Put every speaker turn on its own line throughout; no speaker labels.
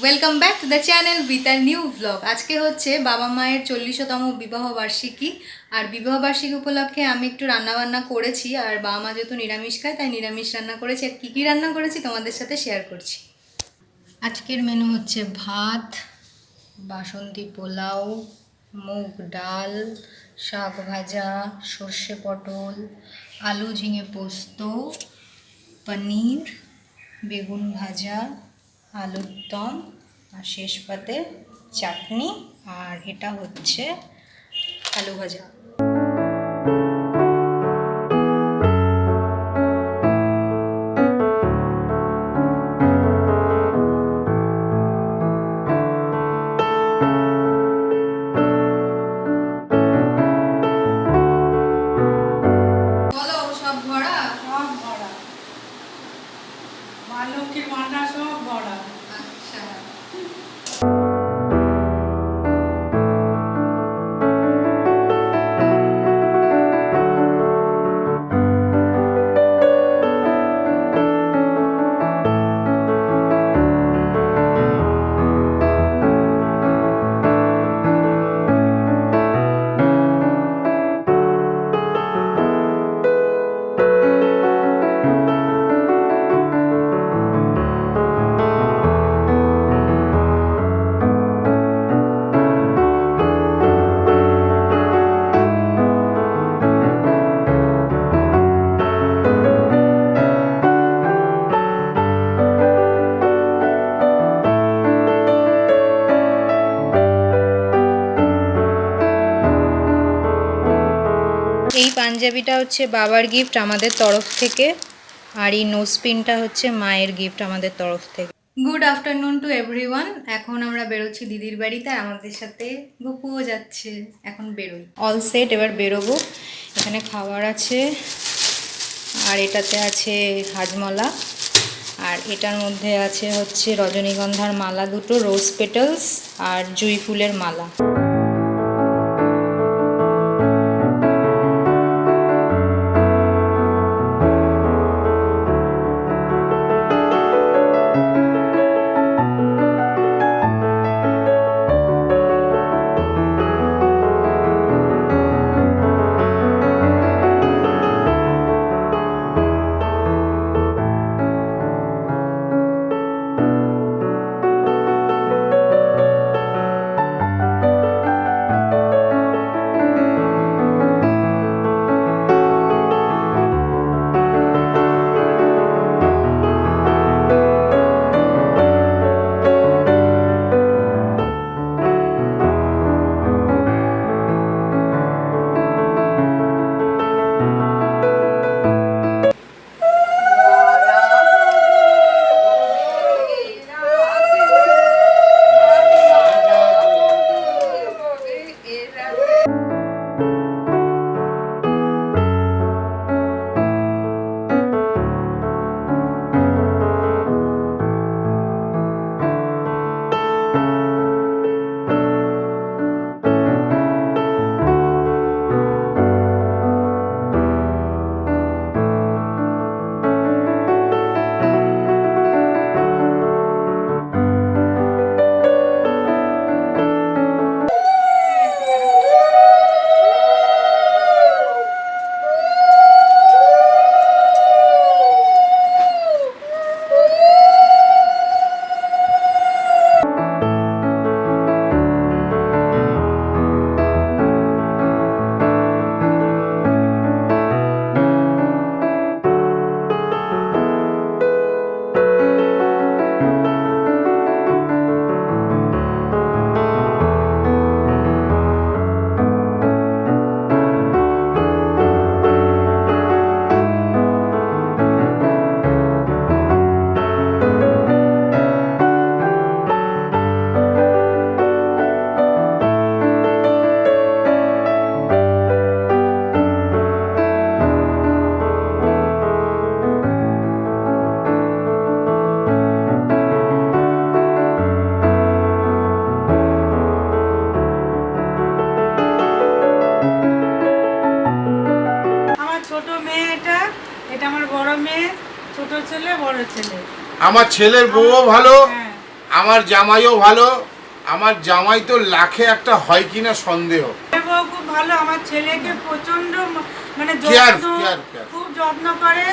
Welcome back to the channel with a new blog. আজকে হচ্ছে বাবা মায়ের 40তম বিবাহ বার্ষিকী। আর বিবাহ বার্ষিকী উপলক্ষে আমি একটু রান্নাবান্না করেছি। আর বাবা মা যেহেতু নিরামিষ খায় তাই নিরামিষ রান্না করেছি। আর কী কী রান্না করেছি তোমাদের সাথে শেয়ার করছি। আজকের মেনু হচ্ছে ভাত, বাসন্তী পোলাও, মুগ ডাল, শাক ভাজা, সর্ষে পটল, আলু ঝিঙে পোস্ত, পনির, বেগুন ভাজা, আলুর দম, আর শেষ পাতে চাটনি, আর এটা হচ্ছে আলু ভাজা। বলো সব ভরা?
সব ভরা, মা লক্ষ্মীর ভান্ডার সব ভরা।
আচ্ছা, এই পাঞ্জাবিটা হচ্ছে বাবার গিফট আমাদের তরফ থেকে, আর এই নোজপিনটা হচ্ছে মায়ের গিফট আমাদের তরফ থেকে। Good afternoon to everyone. এখন আমরা বেরোচ্ছি দিদির বাড়িতে, আর আমাদের সাথে গপুও যাচ্ছে। এখন বেরোই, অল সেট, এবার বেরোবো। এখানে খাবার আছে, আর এটাতে আছে হাজমলা, আর এটার মধ্যে আছে হচ্ছে রজনীগন্ধার মালা দুটো, রোজ পেটালস, আর জুঁই ফুলের মালা।
এটা আমার বড় মেয়ে, ছোট ছেলে, বড় ছেলে।
আমার ছেলের বউও ভালো,
হ্যাঁ,
আমার জামাইও ভালো, আমার জামাই তো লাখে একটা হয় কিনা সন্দেহ।
বউ খুব ভালো, আমার ছেলেকে প্রচন্ড মানে
Care,
যত্ন,
care.
খুব যত্ন করে।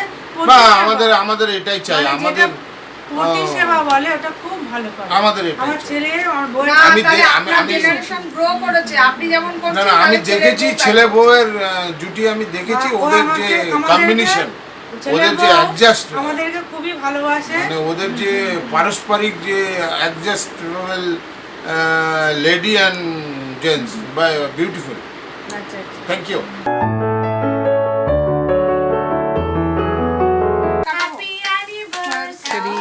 বা
পতি
আমাদের এটাই চাই,
সেবা, মানে
আমাদের
যেটা পতি সেবা বলে ওটা খুব ভালো করে
আমাদের এটাই
আমার
চাই।
ছেলে আমার বউ।
জেনারেশন গ্রো করেছে, আপনি যেমন
না
করছেন
না, আমি
তাহলে
দেখেছি
ছেলের
ছেলে বউয়ের জুটি, আমি দেখেছি
ও
ওদের
আমাকে-
যে
আমাদেরকে-
কম্বিনেশন,
ছেলে
ওদের যে
বউ
অ্যাডজাস্ট,
আমাদেরকে খুবই ভালোবাসে।
মানে ওদের যে পারস্পরিক যে অ্যাডজাস্টেবল লেডি অ্যান্ড জেন্টস বা বিউটিফুল।
আচ্ছা আচ্ছা।
Thank you.
হ্যাপি অ্যানিভার্সারি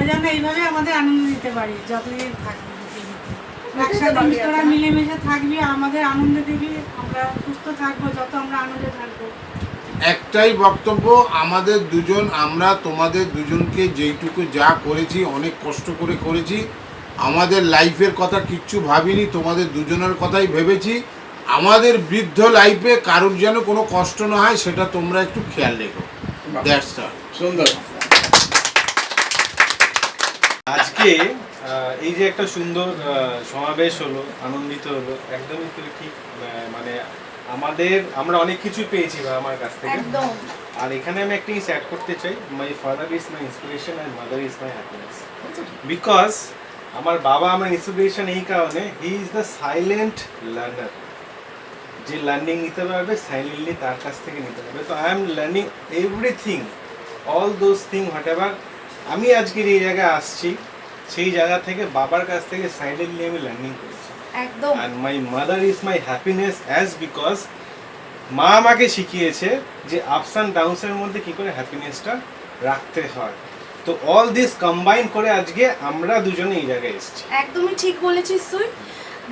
ওই জন্য এইভাবে আমাদের আনন্দ দিতে পারি যতদিন থাকবি পৃথিবীতে। একসাথে তোরা মিলেমিশে থাকবি, আমাদের আনন্দ দিবি, আমরা সুস্থ থাকবো যত আমরা আনন্দে থাকবো।
একটাই বক্তব্য, আমাদের দুজন, আমরা তোমাদের দুজনকে যেইটুকু যা করেছি অনেক কষ্ট করে করেছি, আমাদের লাইফের কথা কিচ্ছু ভাবিনি, তোমাদের দুজনের কথাই ভেবেছি। আমাদের বৃদ্ধ লাইফে কারোর যেন কোনো কষ্ট না হয় সেটা তোমরা একটু খেয়াল রেখো। That's all.
সুন্দর। আজকে এই যে একটা সুন্দর সমাবেশ হলো, আনন্দিত হলো, একদমই তো ঠিক। মানে আমরা অনেক কিছু পেয়েছি আমার কাছ থেকে,
একদম।
আর এখানে আমি একটা জিনিস অ্যাড করতে চাই, my father is my inspiration and mother is my happiness. Because আমার বাবা আমার ইন্সপিরেশন এই কারণে, he is the silent learner. যে লার্নিং নিতে পারবে সাইলেন্টলি তার কাছ থেকে নিতে পারবে। তো I am learning everything, all those thing what ever. আমি আজকের এই জায়গায় আসছি, সেই জায়গা থেকে বাবার কাছ থেকে সাইলেন্টলি আমি লার্নিং করেছি।
একদম।
And my mother is my happiness as because মা আমাকে শিখিয়েছে যে আপস অ্যান্ড ডাউনসের মধ্যে কী করে হ্যাপিনেসটা রাখতে হয়। তো অল দিস কম্বাইন করে আজকে আমরা দুজনে এই জায়গায় এসেছি।
একদমই ঠিক বলেছিস তুই।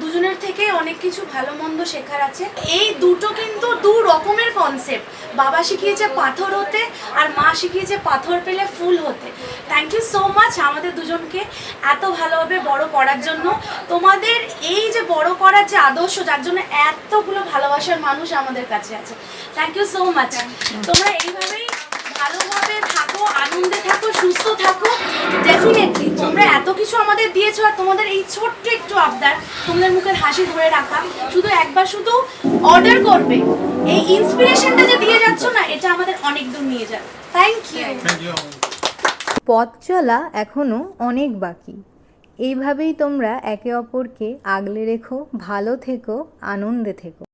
দুজনের থেকে অনেক কিছু ভালো মন্দ শেখার আছে। এই দুটো কিন্তু দু রকমের কনসেপ্ট। বাবা শিখিয়েছে পাথর হতে, আর মা শিখিয়েছে পাথর পেলে ফুল হতে। থ্যাংক ইউ সো মাচ আমাদের দুজনকে এত ভালোভাবে বড় করার জন্য। তোমাদের এই যে বড় করার যে আদর্শ, যার জন্য এতগুলো ভালোবাসার মানুষ আমাদের কাছে আছে। Thank you so much. তোমরা এইভাবেই ভালোভাবে থাকো, আনন্দে থাকো, সুস্থ থাকো। ডেফিনেটলি তোমরা এত কিছু আমাদের দিয়েছো, আর তোমাদের এই ছোট্ট একটু আবদার, তোমাদের মুখের হাসি ধরে রাখা, শুধু একবার শুধু অর্ডার করবে, এই ইন্সপিরেশনটা যে দিয়ে যাচ্ছ না, এটা আমাদের অনেক দূর নিয়ে যাবে। Thank you.
পথ চলা এখনও অনেক বাকি। এইভাবেই তোমরা একে অপরকে আগলে রেখো, ভালো থেকো, আনন্দে থেকো।